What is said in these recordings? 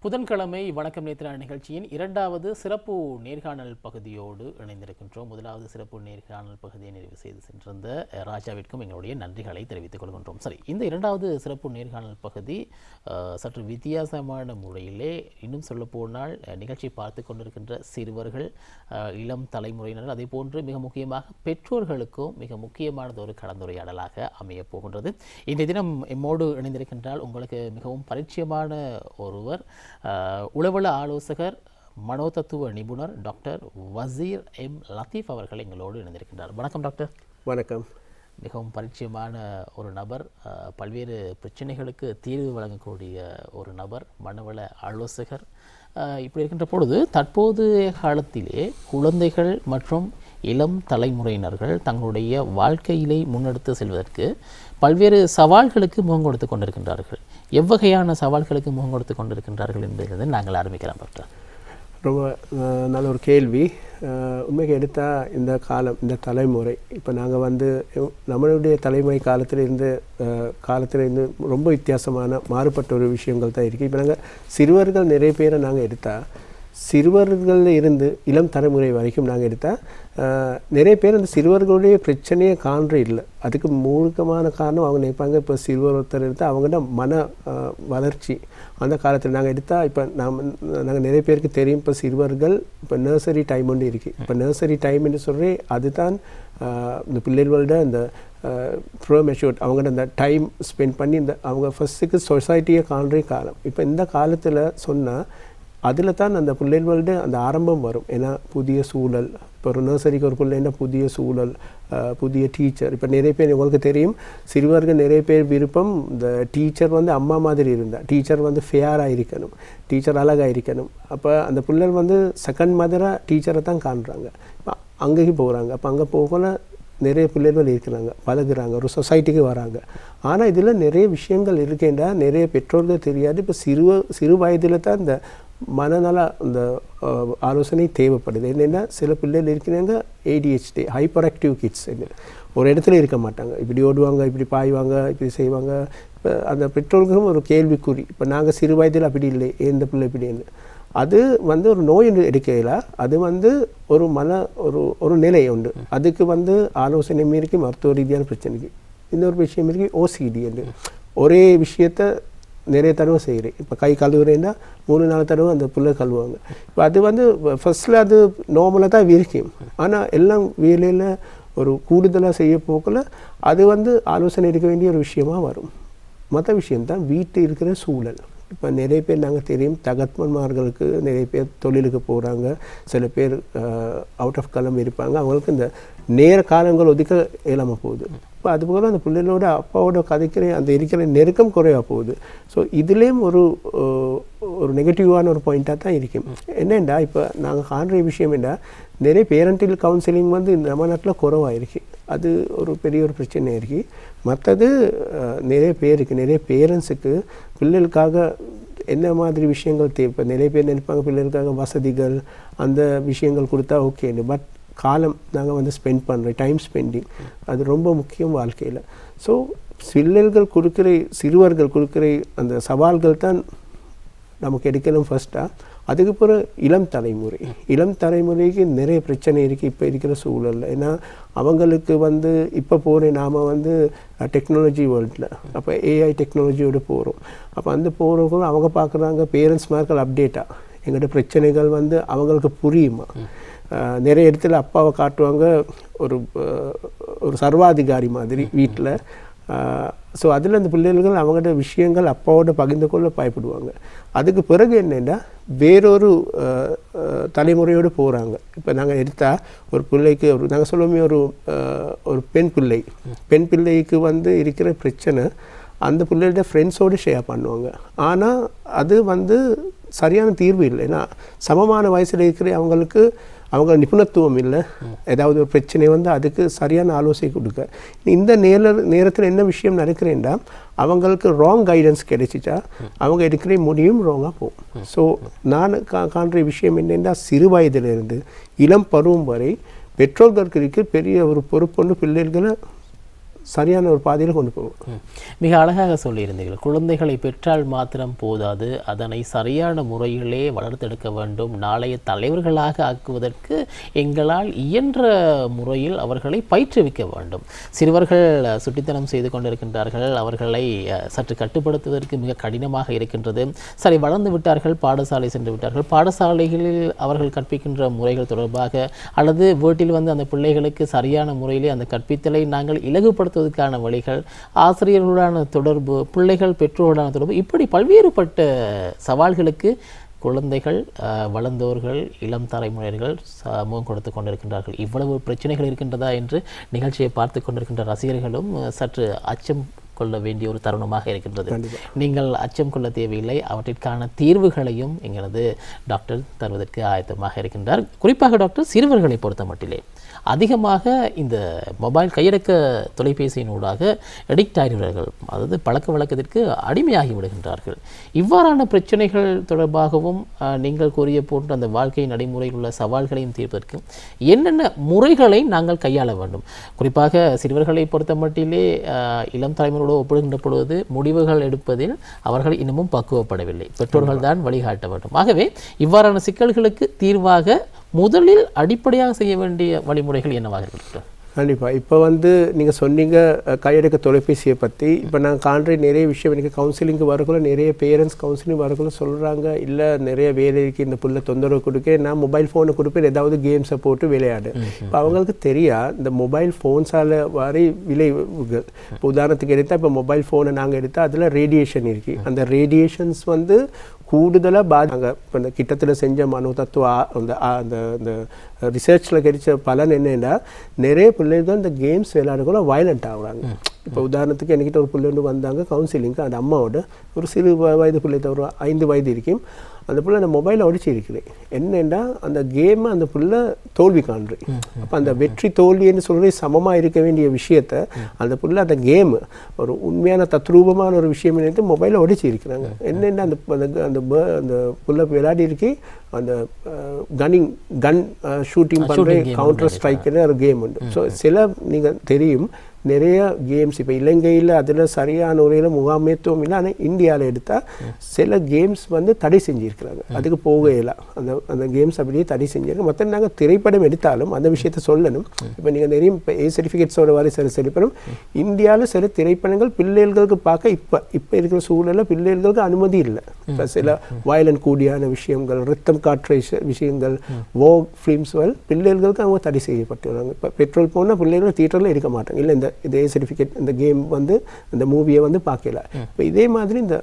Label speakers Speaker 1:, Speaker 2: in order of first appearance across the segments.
Speaker 1: புதன்கிழமை வணக்கம் நேத்ரா நிகழ்ச்சியின் இரண்டாவது சிறப்பு நேர்காணல் பகுதியோடு இணைந்திருக்கின்றோம். முதலாவது சிறப்பு நேர்காணல் பகுதியை நிறைவு செய்து சென்றிருந்த ராஜாவிற்கும் எங்களுடைய நன்றிகளை தெரிவித்துக் கொள்கின்றோம். சரி, இந்த இரண்டாவது சிறப்பு நேர்காணல் பகுதி சற்று வித்தியாசமான முறையிலே, இன்னும் சொல்லப்போனால் நிகழ்ச்சி பார்த்து கொண்டிருக்கின்ற சிறுவர்கள், இளம் தலைமுறையினர், அதே போன்று மிக முக்கியமாக பெற்றோர்களுக்கும் மிக முக்கியமானது ஒரு கலந்துரையாடலாக அமையப் போகின்றது. இன்றைய தினம் எம்மோடு இணைந்திருக்கின்றால் உங்களுக்கு மிகவும் பரிச்சயமான ஒருவர், உளவள ஆலோசகர், மனோதத்துவ நிபுணர் டாக்டர் வசீர் எம் லத்தீஃப் அவர்கள் எங்களோடு இணைந்திருக்கின்றார். வணக்கம் டாக்டர்.
Speaker 2: வணக்கம்.
Speaker 1: மிகவும் பரிச்சயமான ஒரு நபர், பல்வேறு பிரச்சனைகளுக்கு தீர்வு வழங்கக்கூடிய ஒரு நபர், மனவள ஆலோசகர். இப்படி இருக்கின்ற பொழுது தற்போதைய காலத்திலே குழந்தைகள் மற்றும் இளம் தலைமுறையினர்கள் தங்களுடைய வாழ்க்கையிலே முன்னெடுத்து செல்வதற்கு பல்வேறு சவால்களுக்கு முகம் கொடுத்து கொண்டிருக்கின்றார்கள். எவ்வகையான சவால்களுக்கு முகம் கொடுத்து கொண்டிருக்கின்றார்கள் என்பதை நாங்கள் ஆரம்பிக்கலாம் டாக்டர்.
Speaker 2: ரொம்ப நல்ல ஒரு கேள்வி. உண்மைக்கு எடுத்தால் இந்த காலம், இந்த தலைமுறை, இப்போ நாங்கள் நம்மளுடைய தலைமுறை காலத்திலிருந்து ரொம்ப வித்தியாசமான மாறுபட்ட ஒரு விஷயங்கள் தான் இருக்குது. இப்போ நாங்கள் சிறுவர்கள் நிறைய பேரை நாங்கள் எடுத்தால், சிறுவர்களில் இருந்து இளம் தலைமுறை வரைக்கும் நாங்கள் எடுத்தால் நிறைய பேர் அந்த சிறுவர்களுடைய பிரச்சனையை காண்ற இல்லை. அதுக்கு மூலமான காரணம் அவங்க நினைப்பாங்க, இப்போ சிறுவர் ஒருத்தர் எடுத்தால் அவங்கள்ட்ட மன வளர்ச்சி அந்த காலத்தில் நாங்கள் எடுத்தால், இப்போ நாங்கள் நிறைய பேருக்கு தெரியும், இப்போ சிறுவர்கள் இப்போ நர்சரி டைம் ஒன்று இருக்குது. இப்போ நர்சரி டைம்னு சொல்லி அதுதான் இந்த பிள்ளைகளோட இந்த ப்ரோமெச்சூர்ட் அவங்கள்ட்ட அந்த டைம் ஸ்பெண்ட் பண்ணி இந்த அவங்க ஃபஸ்ட்டுக்கு சொசைட்டியை காண்ற காலம். இப்போ இந்த காலத்தில் சொன்னால் அதில் தான் அந்த பிள்ளைகளோட அந்த ஆரம்பம் வரும். ஏன்னா புதிய சூழல், இப்போ ஒரு நர்சரிக்கு ஒரு பிள்ளைன்னா புதிய சூழல், புதிய டீச்சர். இப்போ நிறைய பேர் உங்களுக்கு தெரியும், சிறுவர்கள் நிறைய பேர் விருப்பம் இந்த டீச்சர் அம்மா மாதிரி இருந்தால், டீச்சர் ஃபேராக இருக்கணும், டீச்சர் அழகாக இருக்கணும். அப்போ அந்த பிள்ளைகள் செகண்ட் மதராக டீச்சரை தான் காண்றாங்க. இப்போ அங்கேயும் போகிறாங்க. அப்போ அங்கே போகல நிறைய பிள்ளைகள் இருக்கிறாங்க, பழகுறாங்க, ஒரு சொசைட்டிக்கு வராங்க. ஆனால் இதில் நிறைய விஷயங்கள் இருக்கேண்டா நிறைய பெற்றோர்கள் தெரியாது. இப்போ சிறு வயதில் தான் இந்த மனநல இந்த ஆலோசனை தேவைப்படுது. என்னென்னா சில பிள்ளைகள் இருக்கிறாங்க ADHD, ஹைப்பர் ஆக்டிவ் கிட்ஸ். ஒரு இடத்துல இருக்க மாட்டாங்க, இப்படி ஓடுவாங்க, இப்படி பாய்வாங்க, இப்படி செய்வாங்க. இப்போ அந்த பெற்றோர்களும் ஒரு கேள்விக்குறி. இப்போ நாங்கள் சிறு வயதில் அப்படி இல்லை, எந்த பிள்ளை இப்படின்னு. அது ஒரு நோய் எடுக்கையில் அது ஒரு ஒரு நிலை உண்டு. அதுக்கு ஆலோசனை இருக்கு, மருத்துவ ரீதியான பிரச்சனைக்கு. இன்னொரு விஷயம் இருக்கு OCD என்று. ஒரே விஷயத்தை நிறைய தடவை செய்கிறேன். இப்போ கை கழுவுறேன்னா 3-4 தடவை அந்த பிள்ளை கழுவுவாங்க. இப்போ அது ஃபஸ்ட்டில் அது நார்மலாக தான் இருக்கும். ஆனால் எல்லாம் வேலையில் ஒரு கூடுதலாக செய்ய போக்கில் அது ஆலோசனை எடுக்க வேண்டிய ஒரு விஷயமாக வரும். மற்ற விஷயம்தான் வீட்டு இருக்கிற சூழல். இப்போ நிறைய பேர் நாங்கள் தெரியும், தகத்மன்மார்களுக்கு நிறைய பேர் தொழிலுக்கு போகிறாங்க, சில பேர் அவுட் ஆஃப் காலம் இருப்பாங்க. அவங்களுக்கு இந்த நேர காலங்கள் ஒதுக்க இயலாமல் போகுது. இப்போ அதுபோல் அந்த பிள்ளைகளோட அப்பாவோட கதைக்கிற அந்த இருக்கிற நெருக்கம் குறைவாக போகுது. ஸோ இதுலேயும் ஒரு நெகட்டிவான ஒரு பாயிண்ட்டாக தான் இருக்கும். என்னென்னா இப்போ நாங்கள் காண்ற விஷயம் என்ன, நிறைய பேரண்டில் கவுன்சிலிங் நம்ம நாட்டில் குறைவாக இருக்குது. அது ஒரு பெரிய ஒரு பிரச்சனை இருக்குது. மற்றது நிறைய பேருக்கு, நிறைய பேரண்ட்ஸுக்கு பிள்ளைகளுக்காக என்ன மாதிரி விஷயங்கள் தேவை. இப்போ நிறைய பேர் நினைப்பாங்க பிள்ளைகளுக்காக வசதிகள் அந்த விஷயங்கள் கொடுத்தா ஓகேன்னு. பட் காலம் நாங்கள் ஸ்பெண்ட் பண்ணுறோம், டைம் ஸ்பெண்டிங் அது ரொம்ப முக்கியம் வாழ்க்கையில். ஸோ சிறுவர்கள் கொடுக்குற அந்த சவால்கள் தான் நமக்கு எடுக்கணும் ஃபஸ்ட்டாக. அதுக்கப்புறம் இளம் தலைமுறைக்கு நிறைய பிரச்சனை இருக்குது இப்போ இருக்கிற சூழலில். ஏன்னா அவங்களுக்கு இப்போ போகிற நாம் டெக்னாலஜி வேர்ல்டில், அப்போ AI டெக்னாலஜியோடு போகிறோம். அப்போ அந்த போகிறவங்களும் அவங்க பார்க்குறாங்க, பேரண்ட்ஸ் மார்கள் அப்டேட்டாக எங்கள்கிட்ட பிரச்சனைகள் அவங்களுக்கு புரியுமா. நிறைய இடத்துல அப்பாவை காட்டுவாங்க ஒரு சர்வாதிகாரி மாதிரி வீட்டில். ஸோ அதில் அந்த பிள்ளைகள் அவங்கள்ட்ட விஷயங்கள் அப்பாவோட பகிர்ந்து கொள்ள பயப்படுவாங்க. அதுக்கு பிறகு என்னென்னா வேறொரு தலைமுறையோடு போகிறாங்க. இப்போ நாங்கள் எடுத்தால் ஒரு பிள்ளைக்கு நாங்கள் சொல்லுவோமே ஒரு பெண் பிள்ளைக்கு இருக்கிற பிரச்சனை அந்த பிள்ளைகிட்ட ஃப்ரெண்ட்ஸோடு ஷேர் பண்ணுவாங்க. ஆனால் அது சரியான தீர்வு இல்லை. ஏன்னா சமமான வயசில் இருக்கிற அவங்க நிபுணத்துவம் இல்லை. ஏதாவது ஒரு பிரச்சனை அதுக்கு சரியான ஆலோசனை கொடுக்க. இந்த நேரத்தில் என்ன விஷயம் நடக்கிறேன்னா அவங்களுக்கு ராங் கைடன்ஸ் கிடைச்சிட்டா அவங்க எடுக்கிற முடியும் ராங்காக போகும். ஸோ நான் காண்ற விஷயம் என்னென்னா சிறு வயதிலிருந்து இளம் பருவம் வரை பெற்றோர்களுக்கு பெரிய ஒரு பொறுப்பு பிள்ளைகளை சரியான ஒரு பாதையில் கொண்டு போகும்.
Speaker 1: மிக அழகாக சொல்லியிருந்தீர்கள். குழந்தைகளை பெற்றால் மாத்திரம் போதாது, அதனை சரியான முறையிலே வளர்த்தெடுக்க வேண்டும். நாளைய தலைவர்களாக ஆக்குவதற்கு எங்களால் இயன்ற முறையில் அவர்களை பயிற்றுவிக்க வேண்டும். சிறுவர்கள் சுட்டித்தனம் செய்து கொண்டிருக்கின்றார்கள், அவர்களை சற்று கட்டுப்படுத்துவதற்கு மிக கடினமாக இருக்கின்றது. சரி, வளர்ந்து விட்டார்கள், பாடசாலை சென்று விட்டார்கள், பாடசாலைகளில் அவர்கள் கற்பிக்கின்ற முறைகள் தொடர்பாக அல்லது வீட்டில் வந்து அந்த பிள்ளைகளுக்கு சரியான முறையிலே அந்த கற்பித்தலை நாங்கள் இலகுபடுத்துவதற்கான வழிகள், ஆசிரியர்களுடான தொடர்பு, பிள்ளைகள் பெற்றோருடான தொடர்பு, இப்படி பல்வேறுபட்ட சவால்களுக்கு குழந்தைகள், வளர்ந்தோர்கள், இளம் தலைமுறைகள் முகம் கொடுத்து கொண்டிருக்கின்றார்கள். இவ்வளவு பிரச்சனைகள் இருக்கின்றதா என்று நிகழ்ச்சியை பார்த்து கொண்டிருக்கின்ற ரசிகர்களும் சற்று அச்சம் கொள்ள வேண்டிய ஒரு தருணமாக இருக்கின்றது. நீங்கள் அச்சம் கொள்ள தேவையில்லை, அவற்றிற்கான தீர்வுகளையும் எங்களது டாக்டர் தருவதற்கு ஆயத்தமாக இருக்கின்றார். குறிப்பாக டாக்டர், சிறுவர்களை பொறுத்த மட்டிலே அதிகமாக இந்த மொபைல் கையடக்க தொலைபேசியினூடாக எடிக்ட் ஆகிறார்கள், அதாவது பழக்க வழக்கத்திற்கு அடிமையாகி விடுகின்றார்கள். இவ்வாறான பிரச்சனைகள் தொடர்பாகவும் நீங்கள் கூறிய போன்ற அந்த வாழ்க்கை நடைமுறையில் உள்ள சவால்களையும் தீர்ப்பதற்கு என்னென்ன முறைகளை நாங்கள் கையாள வேண்டும்? குறிப்பாக சிறுவர்களை பொறுத்த மட்டிலே இளம் தலைமுறையோடு ஒப்பிடுகின்ற பொழுது முடிவுகள் எடுப்பதில் அவர்கள் இன்னமும் பக்குவப்படவில்லை, பெற்றோர்கள் தான் வழிகாட்ட வேண்டும். ஆகவே இவ்வாறான சிக்கல்களுக்கு தீர்வாக முதலில் அடிப்படையாக செய்ய வேண்டிய வழிமுறைகள் என்னவாக இருக்கிறது?
Speaker 2: கண்டிப்பாக. இப்போ வந்து நீங்கள் சொன்னீங்க கையெடுக்க தொலைபேசியை பற்றி. இப்போ நான் காண்ற நிறைய விஷயம், எனக்கு கவுன்சிலிங்கு வரக்குள்ள நிறைய பேரண்ட்ஸ் கவுன்சிலிங் வரக்குள்ள சொல்கிறாங்க, இல்லை நிறைய வேலைக்கு இந்த புள்ள தொந்தரவு கொடுக்க, நான் மொபைல் ஃபோனை கொடுப்பேன், ஏதாவது கேம்ஸை போட்டு விளையாடு. இப்போ அவங்களுக்கு தெரியா இந்த மொபைல் ஃபோன்ஸால் வரை விளைவுகள். இப்போ உதாரணத்துக்கு எடுத்தால், இப்போ மொபைல் ஃபோனை நாங்கள் எடுத்தால் அதில் ரேடியேஷன் இருக்குது. அந்த ரேடியேஷன்ஸ் வந்து கூடுதலாக நாங்கள் இப்போ இந்த கிட்டத்தில் செஞ்ச மனோ தத்துவ அந்த ரிசர்ச்சில் கிடைச்ச பலன் என்னென்னா, நிறைய பிள்ளைகள் இந்த கேம்ஸ் விளையாடுக்குள்ள வயலண்ட் ஆகுறாங்க. இப்போ உதாரணத்துக்கு என்கிட்ட ஒரு பிள்ளை வந்தாங்க கவுன்சிலிங்க்கு, அந்த அம்மாவோட ஒரு சிறு வயது பிள்ளை, ஒரு 5 வயது இருக்கும். அந்த பிள்ளை அந்த மொபைலை உடைச்சி இருக்கிறேன். என்னென்னா அந்த கேமை அந்த பிள்ளை தோல்வி காண்றேன். அப்போ அந்த வெற்றி தோல்வின்னு சொல்கிற சமமாக இருக்க வேண்டிய விஷயத்த அந்த பிள்ளை அந்த கேமு ஒரு உண்மையான தத்ரூபமான ஒரு விஷயம் நினைத்து மொபைலை உடைச்சி இருக்கிறாங்க. என்னென்னா அந்த அந்த பிள்ளை விளையாடி இருக்கி அந்த கன் ஷூட்டிங் பண்ணுற கவுண்டர் ஸ்ட்ரைக்குன்னு ஒரு கேம் உண்டு. ஸோ சில நீங்கள் தெரியும் நிறைய கேம்ஸ் இப்போ இலங்கையில் அதில் சரியான முறையில் முகாமைத்துவம் இல்லை. ஆனால் இந்தியாவில் எடுத்தால் சில கேம்ஸ் வந்து தடை செஞ்சுருக்கிறாங்க, அதுக்கு போகலாம். அந்த கேம்ஸ் அப்படியே தடை செஞ்சிருக்காங்க. மற்ற நாங்கள் திரைப்படம் எடுத்தாலும் அந்த விஷயத்த சொல்லணும். இப்போ நீங்கள் தெரியும், இப்போ ஏ சர்டிஃபிகேட்ஸோட வரை சில திரைப்படம் இந்தியாவில் சில திரைப்படங்கள் பிள்ளைகளுக்கு பார்க்க இப்போ இருக்கிற சூழலில் பிள்ளைகளுக்கு அனுமதி இல்லை. இப்போ சில வயலண்ட் கூடியான விஷயங்கள், ரத்தம் காற்ற விஷயங்கள், வோக் ஃபிலிம்ஸ்கள் பிள்ளைகளுக்கு அவங்க தடை செய்யப்பட்டுறாங்க. இப்போ பெட்ரோல் போனால் பிள்ளைகள் தியேட்டரில் இருக்க மாட்டாங்க, இல்லை இதே சர்டிஃபிகேட் இந்த கேம் வந்து இந்த மூவியை வந்து பார்க்கல. இப்போ இதே மாதிரி இந்த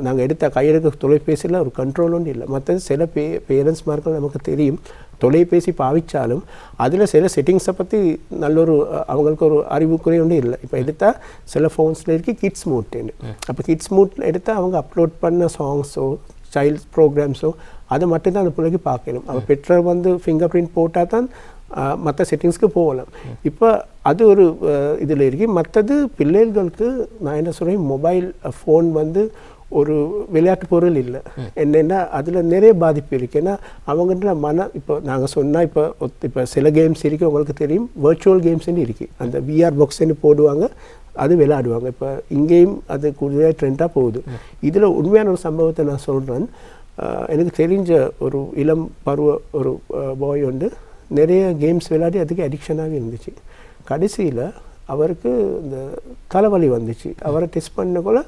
Speaker 2: நாங்கள் எடுத்த கையெழுக்க தொலைபேசியில் ஒரு கண்ட்ரோல் ஒன்று இல்லை. மற்றது சில பேரண்ட்ஸ் மார்கள் நமக்கு தெரியும், தொலைபேசி பாவிச்சாலும் அதில் சில செட்டிங்ஸை பற்றி நல்லொரு அவங்களுக்கு ஒரு அறிவுக்குறை ஒன்றும் இல்லை. இப்போ எடுத்தால் சில ஃபோன்ஸில் இருக்கு கிட்ஸ் மூட்னு. அப்போ கிட்ஸ் மூட்டில் எடுத்தால் அவங்க அப்லோட் பண்ண சாங்ஸோ சைல்ட்ஸ் ப்ரோக்ராம்ஸோ அதை மட்டும்தான் அந்த பிள்ளைக்கு பார்க்கணும். அவள் பெற்றோர் வந்து ஃபிங்கர் பிரிண்ட் போட்டால் தான் மற்ற செட்டிங்ஸ்க்கு போகலாம். இப்போ அது ஒரு இதில் இருக்கு. மற்றது பிள்ளைகளுக்கு நான் என்ன சொல்கிறேன், மொபைல் ஃபோன் வந்து ஒரு விளையாட்டு பொருள் இல்லை. என்னென்னா அதில் நிறைய பாதிப்பு இருக்குது. ஏன்னா அவங்கள்ட்ட இப்போ நாங்கள் சொன்னால் இப்போ சில கேம்ஸ் இருக்குது, உங்களுக்கு தெரியும் வர்ச்சுவல் கேம்ஸ்ன்னு இருக்குது. அந்த விஆர் பாக்ஸ்ன்னு போடுவாங்க, அது விளையாடுவாங்க. இப்போ இங்கேயும் அது கூடுதலாக ட்ரெண்டாக போகுது. இதில் உண்மையான ஒரு சம்பவத்தை நான் சொல்கிறேன். எனக்கு தெரிஞ்ச ஒரு இளம் பருவ ஒரு பாய் வந்து நிறைய கேம்ஸ் விளையாடி அதுக்கு அடிக்ஷனாகவே இருந்துச்சு. கடைசியில் அவருக்கு இந்த தலைவலி வந்துச்சு. அவரை டெஸ்ட் பண்ணக்குள்ள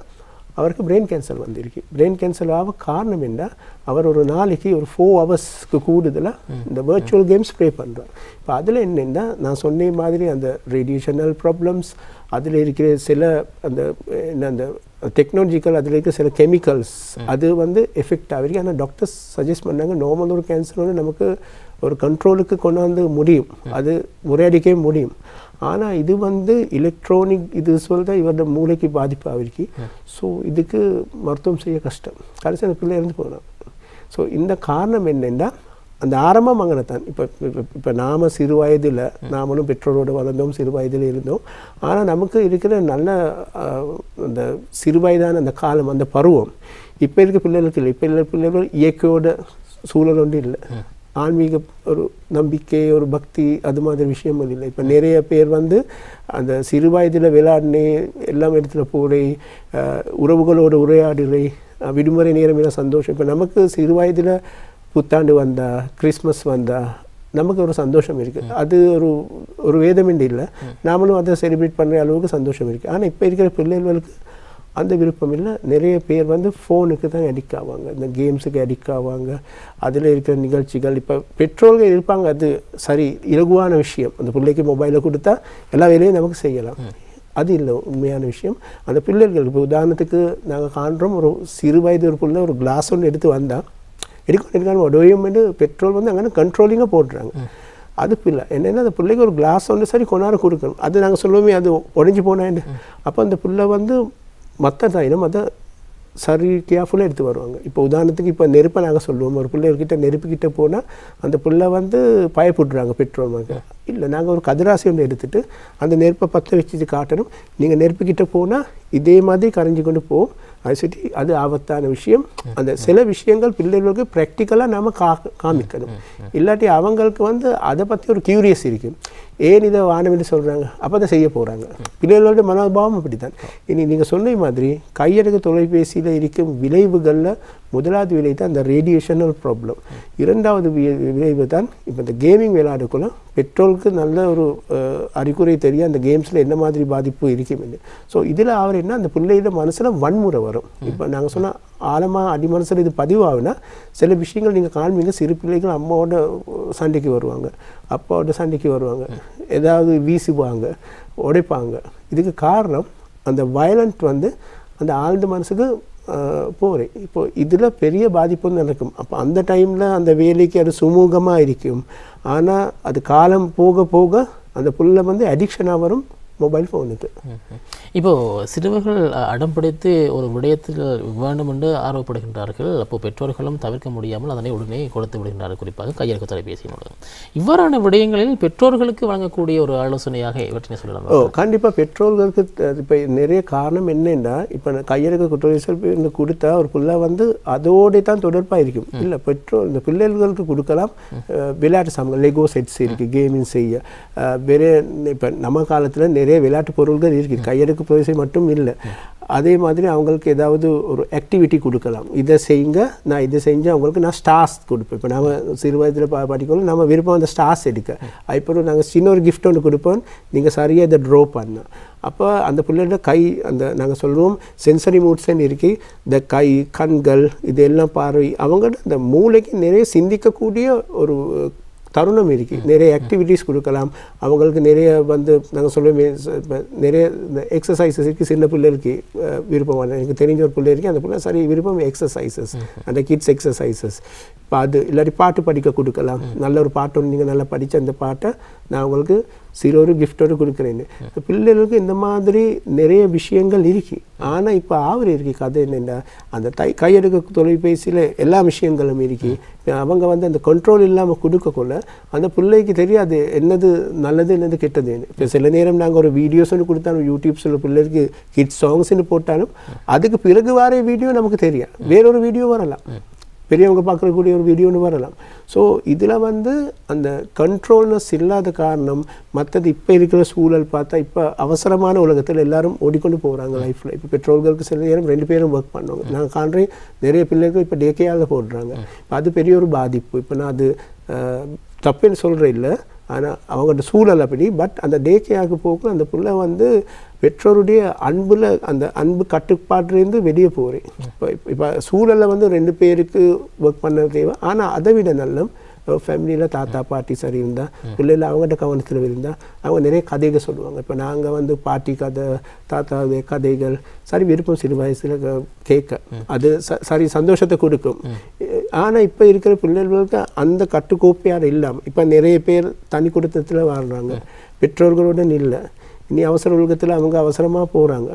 Speaker 2: அவருக்கு பிரெயின் கேன்சர் வந்திருக்கு. பிரெயின் கேன்சர் ஆக காரணம் என்ன, அவர் ஒரு நாளைக்கு ஒரு 4 ஹவர்ஸ்க்கு கூடுதலாக இந்த வர்ச்சுவல் கேம்ஸ் ப்ளே பண்ணுறார். இப்போ அதில் என்னென்னா நான் சொன்ன மாதிரி அந்த ரேடியேஷனல் ப்ராப்ளம்ஸ், அதில் இருக்கிற சில அந்த டெக்னாலஜிக்கல் அதில் இருக்கிற சில கெமிக்கல்ஸ் அது வந்து எஃபெக்ட் ஆகிருக்கு. ஆனால் டாக்டர்ஸ் சஜஸ்ட் பண்ணாங்க நார்மல் ஒரு கேன்சர் வந்து நமக்கு ஒரு கண்ட்ரோலுக்கு கொண்டாந்து முடியும், அது முறையடிக்கவே முடியும். ஆனால் இது வந்து எலக்ட்ரானிக் இது சொல்லிதான் இவரோட மூளைக்கு பாதிப்பு ஆகிருக்கு. ஸோ இதுக்கு மருத்துவம் செய்ய கஷ்டம், கடைசி அந்த பிள்ளை இறந்து போனான். ஸோ இந்த காரணம் என்னென்னா அந்த ஆரம்பம் அங்கே தான். இப்போ நாம் சிறு வயதில் நாமளும் பெற்றோரோடு வளர்ந்தோம், சிறு வயதில் இருந்தோம். ஆனால் நமக்கு இருக்கிற நல்ல அந்த சிறு வயதான அந்த காலம், அந்த பருவம் இப்போ இருக்க பிள்ளைகளுக்கு இல்லை. இப்போ பிள்ளைகள் இயற்கையோட சூழல் ஒன்று இல்லை. ஆன்மீக ஒரு நம்பிக்கை ஒரு பக்தி அது மாதிரி விஷயங்கள் இல்லை. இப்போ நிறைய பேர் வந்து அந்த சிறு வயதில் விளையாடினே எல்லாம் இடத்துல போகிறே உறவுகளோட உரையாடுறே விடுமுறை நேரம் எல்லாம் சந்தோஷம். இப்போ நமக்கு சிறு வயதில் புத்தாண்டு வந்தா கிறிஸ்மஸ் வந்தா நமக்கு ஒரு சந்தோஷம் இருக்குது. அது ஒரு வேதமெண்டு இல்லை, நாமளும் அதை செலிப்ரேட் பண்ணுற அளவுக்கு சந்தோஷம் இருக்குது. ஆனால் இப்போ இருக்கிற பிள்ளைகளுக்கு அந்த விருப்பம் இல்லை. நிறைய பேர் வந்து ஃபோனுக்கு தான் அடிக்ட் ஆவாங்க, இந்த கேம்ஸுக்கு அடிக்ட் ஆவாங்க. அதில் இருக்கிற நிகழ்ச்சிகள் இப்போ பெற்றோர்கள் இருப்பாங்க, அது சரி இலகுவான விஷயம். அந்த பிள்ளைக்கு மொபைலை கொடுத்தா எல்லா வேலையும் நமக்கு செய்யலாம். அது இல்லை உண்மையான விஷயம். அந்த பிள்ளைகள் இப்போ உதாரணத்துக்கு நாங்கள் காண்றோம், ஒரு சிறு வயது ஒரு பிள்ளை ஒரு கிளாஸ் ஒன்று எடுத்து வந்தால் எடுக்கணும் உடவையும் பெட்ரோல் வந்து அங்கே கண்ட்ரோலிங்காக போடுறாங்க. அது பிள்ளை என்னென்னா அந்த பிள்ளைக்கு ஒரு கிளாஸ் ஒன்று சரி கொண்டாட கொடுக்கணும். அது நாங்கள் சொல்லுவோமே அது உடஞ்சி போனேன்னு. அப்போ அந்த பிள்ளை வந்து மற்ற தாயினம் அதை சரி கேர்ஃபுல்லாக எடுத்து வருவாங்க. இப்போ உதாரணத்துக்கு இப்போ நெருப்பை நாங்கள் சொல்லுவோம், ஒரு பிள்ளைகிட்ட நெருப்புக்கிட்ட போனால் அந்த பிள்ளை வந்து பயப்படுறாங்க பெட்ரோல் மாதிரி. இல்லை, நாங்கள் ஒரு கதிராசி ஒன்று எடுத்துகிட்டு அந்த நெருப்பை பற்ற வச்சுட்டு காட்டணும். நீங்கள் நெருப்புக்கிட்ட போனால் இதே மாதிரி கரைஞ்சி கொண்டு போகும். அது சரி, அது ஆபத்தான விஷயம். அந்த சில விஷயங்கள் பிள்ளைகளுக்கு ப்ராக்டிக்கலாக நாம் காமிக்கணும். இல்லாட்டி அவங்களுக்கு வந்து அதை பற்றி ஒரு கியூரியஸ் இருக்கும். ஏன் இதை வானம்னு சொல்கிறாங்க, அப்போ அதை செய்ய போகிறாங்க. பிள்ளைகளோட மனோபாவம் அப்படி தான். இனி நீங்கள் சொன்ன மாதிரி கையடக்க தொலைபேசியில் இருக்கும் விளைவுகளில் முதலாவது விளைவு தான் அந்த ரேடியேஷனல் ப்ராப்ளம். இரண்டாவது விளைவு தான் இப்போ இந்த கேமிங் விளையாடுக்குள்ள பெட்ரோலுக்கு நல்ல ஒரு அறிகுறி தெரியும் அந்த கேம்ஸில் என்ன மாதிரி பாதிப்பு இருக்குமென்னு. ஸோ இதில் அவர் என்ன அந்த பிள்ளையோட மனசில் வன்முறை வரும். இப்போ நாங்கள் சொன்னால் ஆழமாக அடி மனசில் இது பதிவாகுனா சில விஷயங்கள் நீங்கள் காண்பீங்க. சிறு பிள்ளைகள் அம்மாவோட சண்டைக்கு வருவாங்க, அப்பாவோட சண்டைக்கு வருவாங்க, ஏதாவது வீசுவாங்க, உடைப்பாங்க. இதுக்கு காரணம் அந்த வயலண்ட் வந்து அந்த ஆழ்ந்த மனசுக்கு போகிறேன். இப்போ இதில் பெரிய பாதிப்பு நடக்கும். அப்போ அந்த டைமில் அந்த வேலைக்கு அது சுமூகமாக இருக்கும். ஆனால் அது காலம் போக போக அந்த புள்ள வந்து அடிக்ஷனாக வரும் மொபைல் ஃபோனுக்கு.
Speaker 1: இப்போது சிறுவர்கள் அடம் பிடித்து ஒரு விடயத்தில் வேண்டும் என்று ஆர்வப்படுகின்றார்கள். அப்போது பெற்றோர்களும் தவிர்க்க முடியாமல் அதனை உடனே கொடுத்து விடுகின்றார்கள், குறிப்பாக கையடக்க தொலைபேசியினுடன். இவ்வாறான விடயங்களில் பெற்றோர்களுக்கு வழங்கக்கூடிய ஒரு ஆலோசனையாக இவற்றினை சொல்லலாம்.
Speaker 2: கண்டிப்பாக பெற்றோர்களுக்கு இப்போ நிறைய காரணம் என்னென்னா, இப்போ கையடக்க தொலைபேசி கொடுத்தா ஒரு பிள்ளை வந்து அதோட தான் தொடர்பாக இருக்கும். இல்லை, பெற்றோர் இந்த பிள்ளைகளுக்கு கொடுக்கலாம் விளையாட்டு சாமான், லெகோ செட்ஸ் இருக்குது கேமிங் செய்ய. வேறு இப்போ நம்ம காலத்தில் நிறைய விளையாட்டு பொருள்கள் இருக்குது, கையடக்க தொலைபேசி மட்டும் இல்லை. அதே மாதிரி அவங்களுக்கு ஏதாவது ஒரு ஆக்டிவிட்டி கொடுக்கலாம். இதை செய்யுங்க, நான் இதை செஞ்சு அவங்களுக்கு நான் ஸ்டார்ஸ் கொடுப்பேன். இப்போ நம்ம சிறு வயதில் படிக்கணும், நம்ம விருப்பம் அந்த ஸ்டார்ஸ் எடுக்க. இப்போ நாங்கள் சின்ன ஒரு கிஃப்ட் ஒன்று கொடுப்போம், நீங்கள் சரியாக இதை ட்ரா பண்ண. அப்போ அந்த பிள்ளையோட கை அந்த நாங்கள் சொல்லுவோம் சென்சரி மூட்ஸ்ன்னு இருக்கு. இந்த கை கண்கள் இதெல்லாம் பார்வை அவங்கள்ட்ட இந்த மூளைக்கு நிறைய சிந்திக்கக்கூடிய ஒரு தருணம் இருக்குது. நிறைய ஆக்டிவிட்டீஸ் கொடுக்கலாம் அவங்களுக்கு. நிறைய வந்து நாங்கள் சொல்லுவோம் நிறைய இந்த எக்ஸசைசஸ் இருக்குது. சின்ன பிள்ளைகளுக்கு விருப்பமான எனக்கு தெரிஞ்ச ஒரு பிள்ளை இருக்குது, அந்த பிள்ளை சரி விருப்பம் எக்ஸசைசஸ், அந்த கிட்ஸ் எக்ஸசைசஸ். இப்போ அது இல்லாட்டி பாட்டு படிக்க கொடுக்கலாம். நல்ல ஒரு பாட்டு ஒன்று நீங்கள் நல்லா படித்த அந்த பாட்டை நான் உங்களுக்கு சிறு ஒரு கிஃப்டோடு கொடுக்குறேன்னு. பிள்ளைகளுக்கு இந்த மாதிரி நிறைய விஷயங்கள் இருக்குது. ஆனால் இப்போ ஆவரி இருக்கு கதை என்னென்னா, அந்த கையெடுக்க தொலைபேசியில் எல்லா விஷயங்களும் இருக்குது. அவங்க வந்து அந்த கண்ட்ரோல் இல்லாமல் கொடுக்கக்குள்ள அந்த பிள்ளைக்கு தெரியாது என்னது நல்லது என்னது கெட்டதுன்னு. இப்போ சில நேரம் நாங்கள் ஒரு வீடியோஸ் ஒன்று கொடுத்தாலும் யூடியூப்ஸில் பிள்ளைகளுக்கு கிட்ஸ் சாங்ஸ்ன்னு போட்டாலும் அதுக்கு பிறகு வர வீடியோ நமக்கு தெரியும், வேறொரு வீடியோ வரலாம், பெரியவங்க பார்க்கக்கூடிய ஒரு வீடியோன்னு வரலாம். ஸோ இதில் வந்து அந்த கண்ட்ரோல்னஸ் இல்லாத காரணம். மற்றது இப்போ இருக்கிற சூழல் பார்த்தா இப்போ அவசரமான உலகத்தில் எல்லாரும் ஓடிக்கொண்டு போகிறாங்க லைஃப்பில். இப்போ பெற்றோர்களுக்கு சில நேரம் 2 பேரும் ஒர்க் பண்ணுவாங்க. நான் காண்றேன் நிறைய பிள்ளைகள் இப்போ டேகேயால் போடுறாங்க. இப்போ அது பெரிய ஒரு பாதிப்பு. இப்போ நான் அது தப்புன்னு சொல்கிறேன் இல்லை, ஆனால் அவங்களோட சூழல் அப்படி. பட் அந்த டேகேயாவுக்கு போக அந்த பிள்ளை வந்து பெற்றோருடைய அன்பில் அந்த அன்பு கட்டுப்பாட்டிலேருந்து வெளியே போகிறேன். இப்போ சூழலில் வந்து 2 பேருக்கு ஒர்க் பண்ண தேவை. ஆனால் அதை விட நல்ல ஃபேமிலியில் தாத்தா பாட்டி சரி இருந்தால் பிள்ளைகள் அவங்கள்ட்ட கவனத்தில் இருந்தால் அவங்க நிறைய கதைகள் சொல்லுவாங்க. இப்போ நாங்கள் வந்து பாட்டி கதை தாத்தாவுடைய கதைகள் சரி விருப்பம் சிறு வயசில் கேட்க அது சரி சந்தோஷத்தை கொடுக்கும். ஆனால் இப்போ இருக்கிற பிள்ளைகளுக்கு அந்த கட்டுக்கோப்பையாக இல்லாமல் இப்போ நிறைய பேர் தனி குடும்பத்தில் வாழ்கிறாங்க, பெற்றோர்களுடன் இல்லை. இனி அவசர உலகத்தில் அவங்க அவசரமாக போகிறாங்க.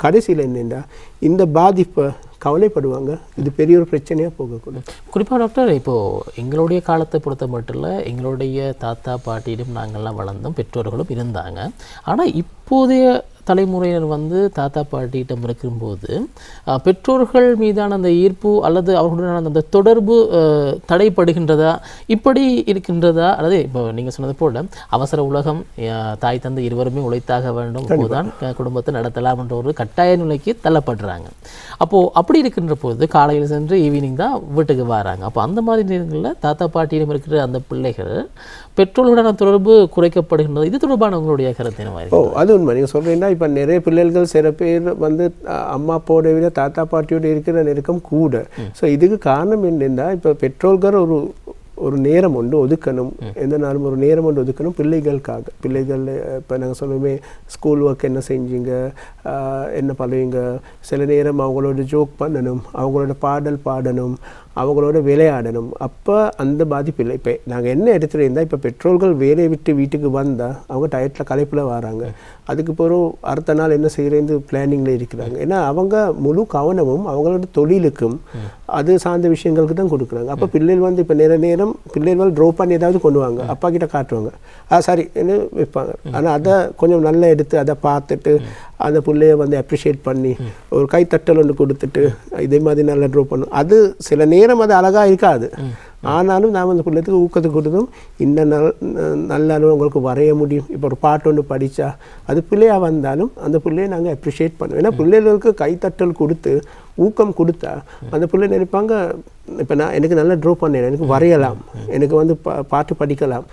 Speaker 2: கடைசியில் என்னென்னா இந்த பாதிப்பை கவலைப்படுவாங்க. இது பெரிய ஒரு பிரச்சனையாக போகக்கூடாது.
Speaker 1: குறிப்பாக டாக்டர், இப்போது எங்களுடைய காலத்தை பொறுத்த மட்டும் இல்லை, எங்களுடைய தாத்தா பாட்டியிடம் நாங்கள்லாம் வளர்ந்தோம், பெற்றோர்களும் இருந்தாங்க. ஆனால் இப்போதைய தலைமுறையினர் வந்து தாத்தா பாட்டியிடம் இருக்கும்போது பெற்றோர்கள் மீதான அந்த ஈர்ப்பு அல்லது அவர்களுடனான அந்த தொடர்பு தடைப்படுகின்றதா, இப்படி இருக்கின்றதா? அல்லது இப்போ நீங்கள் சொன்னது போல அவசர உலகம், தாய் தந்தை இருவருமே உழைத்தாக வேண்டும், அப்போதான் குடும்பத்தை நடத்தலாம் என்ற ஒரு கட்டாய நிலைக்கு தள்ளப்படுறாங்க. அப்போது அப்படி இருக்கின்ற போது காலையில் சென்று ஈவினிங் தான் வீட்டுக்கு வராங்க. அப்போ அந்த மாதிரி நேரங்களில் தாத்தா பாட்டியிடம் இருக்கிற அந்த பிள்ளைகள் பெற்றோர்களுடனான தொடர்பு குறைக்கப்படுகின்றது. இது தொடர்பான உங்களுடைய கருத்து என்னவா இருக்கு?
Speaker 2: அது உண்மை. நீங்கள் சொல்கிறீங்கன்னா இப்போ நிறைய பிள்ளைகள் சில பேர் வந்து அம்மா அப்பாவோட விட தாத்தா பாட்டியோட இருக்கிற நெருக்கம் கூட. ஸோ இதுக்கு காரணம் என்னென்னா, இப்போ பெற்றோர்கள் ஒரு நேரம் ஒன்று ஒதுக்கணும், எந்த நாளும் ஒரு நேரம் ஒன்று ஒதுக்கணும் பிள்ளைகளுக்காக. பிள்ளைகள் இப்போ நாங்கள் சொல்லுவோமே, ஸ்கூல் ஒர்க் என்ன செஞ்சீங்க, என்ன பண்ணுவீங்க, சில நேரம் அவங்களோட ஜோக் பண்ணணும், அவங்களோட பாடல் பாடணும், அவங்களோட விளையாடணும். அப்போ அந்த பாதிப்பு இல்லை. இப்போ நாங்கள் என்ன எடுத்துகிட்டு இருந்தால், இப்போ பெற்றோர்கள் வேலையை விட்டு வீட்டுக்கு வந்தால் அவங்க டயட்டில் களைப்பில் வராங்க. அதுக்கு பிறகு அடுத்த நாள் என்ன செய்கிறேன்னு பிளானிங்கில் இருக்கிறாங்க. ஏன்னா அவங்க முழு கவனமும் அவங்களோட தொழிலுக்கும் அது சார்ந்த விஷயங்களுக்கு தான் கொடுக்குறாங்க. அப்போ பிள்ளைகள் வந்து இப்போ நிறைய நேரம் பிள்ளைகள் ட்ரோ பண்ணி ஏதாவது கொண்டு வாங்க, அப்பா கிட்ட காட்டுவாங்க, சாரி என்ன வைப்பாங்க. ஆனால் அதை கொஞ்சம் நல்லா எடுத்து அதை பார்த்துட்டு அந்த பிள்ளைய வந்து அப்ரிஷியேட் பண்ணி ஒரு கைத்தட்டல் ஒன்று கொடுத்துட்டு இதே மாதிரி நல்லா ட்ரோ பண்ணும். அது சில நேரம் அது அழகாக இருக்காது, ஆனாலும் நாம் அந்த பிள்ளைக்கு ஊக்கத்தை கொடுத்தும் இன்னும் நல்ல உங்களுக்கு வரைய முடியும். இப்போ ஒரு பாட்டு ஒன்று படித்தா அது பிள்ளையாக வந்தாலும் அந்த பிள்ளையை நாங்கள் அப்ரிஷியேட் பண்ணுவோம். ஏன்னா பிள்ளைகளுக்கு கைத்தட்டல் கொடுத்து ஊக்கம் கொடுத்தா அந்த பிள்ளை நினைப்பாங்க, இப்போ நான் எனக்கு நல்லா ட்ரோ பண்ணேன், எனக்கு வரையலாம், எனக்கு வந்து பாட்டு படிக்கலாம்,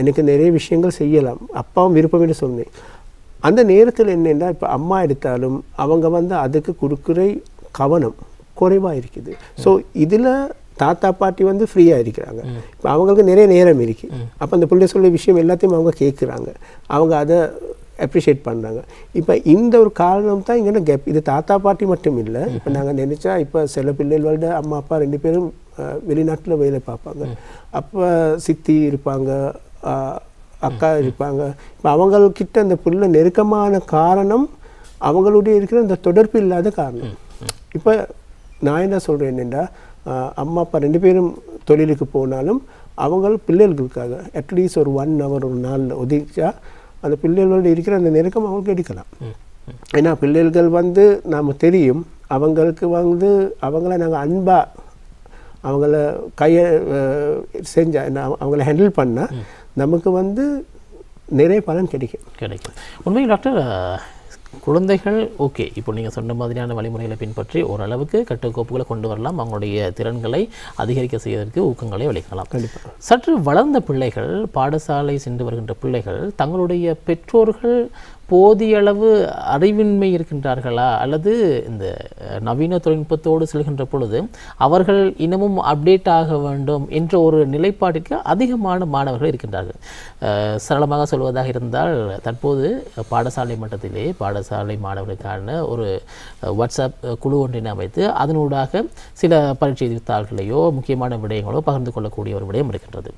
Speaker 2: எனக்கு நிறைய விஷயங்கள் செய்யலாம், அப்பாவும் விருப்பம்னு சொன்னேன். அந்த நேரத்தில் என்னென்னா, இப்போ அம்மா எடுத்தாலும் அவங்க வந்து அதுக்கு கொடுக்குற கவனம் குறைவாக இருக்குது. ஸோ இதில் தாத்தா பாட்டி வந்து ஃப்ரீயாக இருக்கிறாங்க. இப்போ அவங்களுக்கு நிறைய நேரம் இருக்குது. அப்போ அந்த பிள்ளை சொல்ல விஷயம் எல்லாத்தையும் அவங்க கேட்குறாங்க, அவங்க அதை அப்ரிஷியேட் பண்ணுறாங்க. இப்போ இந்த ஒரு காரணம் தான் இங்கே கேப். இது தாத்தா பாட்டி மட்டும் இல்லை. இப்போ நாங்கள் நினச்சா இப்போ சில பிள்ளைகளோட அம்மா அப்பா 2 பேரும் வெளிநாட்டில் வேலை பார்ப்பாங்க. அப்போ சித்தி இருப்பாங்க, அக்கா இருப்பாங்க. இப்போ அவங்கக்கிட்ட அந்த பிள்ளை நெருக்கமான காரணம் அவங்களுடைய இருக்கிற அந்த தொடர்பு இல்லாத காரணம். இப்போ நான் என்ன சொல்கிறேன் என்னென்னா, அம்மா அப்பா 2 பேரும் தொழிலுக்கு போனாலும் அவங்க பிள்ளைகளுக்காக அட்லீஸ்ட் ஒரு 1 hour ஒரு நாளில் ஒதுக்கிச்சா அந்த பிள்ளைகளோடு இருக்கிற அந்த நெருக்கம் அவங்களுக்கு எடுக்கலாம். ஏன்னா பிள்ளைகள் வந்து நாம் தெரியும், அவங்களுக்கு வந்து அவங்கள நாங்கள் அன்பாக அவங்கள கையை செஞ்சால் அவங்கள ஹேண்டில் பண்ணால் நமக்கு வந்து நிறைய பலன் கிடைக்கும்.
Speaker 1: உண்மையில் டாக்டர், குழந்தைகள் ஓகே, இப்போ நீங்கள் சொன்ன மாதிரியான வழிமுறைகளை பின்பற்றி ஓரளவுக்கு கட்டுக்கோப்புகளை கொண்டு வரலாம், அவங்களுடைய திறன்களை அதிகரிக்க செய்வதற்கு ஊக்கங்களை அளிக்கலாம்.
Speaker 2: கண்டிப்பாக.
Speaker 1: சற்று வளர்ந்த பிள்ளைகள், பாடசாலை சென்று வருகின்ற பிள்ளைகள் தங்களுடைய பெற்றோர்கள் போதிய அளவு அறிவின்மை இருக்கின்றார்களா, அல்லது இந்த நவீன தொழில்நுட்பத்தோடு செல்கின்ற பொழுது அவர்கள் இன்னமும் அப்டேட் ஆக வேண்டும் என்ற ஒரு நிலைப்பாட்டிற்கு அதிகமான மாணவர்கள் இருக்கின்றார்கள். சரளமாக சொல்வதாக இருந்தால், தற்போது பாடசாலை மட்டத்திலே பாடசாலை மாணவர்களுக்கான ஒரு வாட்ஸ்அப் குழு ஒன்றினை அமைத்து அதனூடாக சில பரீட்சை தாள்களையோ முக்கியமான விடயங்களோ பகிர்ந்து கொள்ளக்கூடிய ஒரு விடயம் இருக்கின்றது.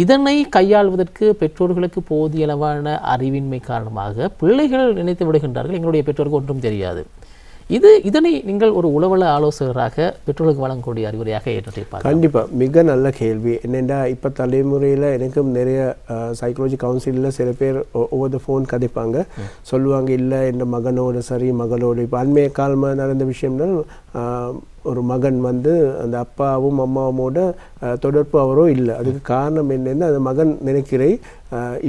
Speaker 1: இதனை கையாள்வதற்கு பெற்றோர்களுக்கு போதிய அளவான அறிவின்மை காரணமாக பிள்ளைகள் நினைத்து விடுகின்றார்கள், எங்களுடைய பெற்றோருக்கு ஒன்றும் தெரியாது. இதனை நீங்கள் ஒரு உளவள ஆலோசகராக பெற்றோர்களுக்கு வழங்கக்கூடிய அறிவுரையாக ஏற்றிருப்பாங்க.
Speaker 2: கண்டிப்பாக மிக நல்ல கேள்வி. என்னென்னா, இப்போ தலைமுறையில் எனக்கும் நிறைய சைக்காலஜி கவுன்சிலில் சில பேர் ஓவர் த ஃபோன் கதைப்பாங்க, சொல்லுவாங்க, இல்லை என் மகனோட சரி மகளோடு. இப்போ அண்மைய காலமாக நடந்த விஷயம்னா, ஒரு மகன் வந்து அந்த அப்பாவும் அம்மாவோட தொடர்பு அவரோ இல்லை. அதுக்கு காரணம் என்னென்னா, அந்த மகன் நினைக்கிறேன்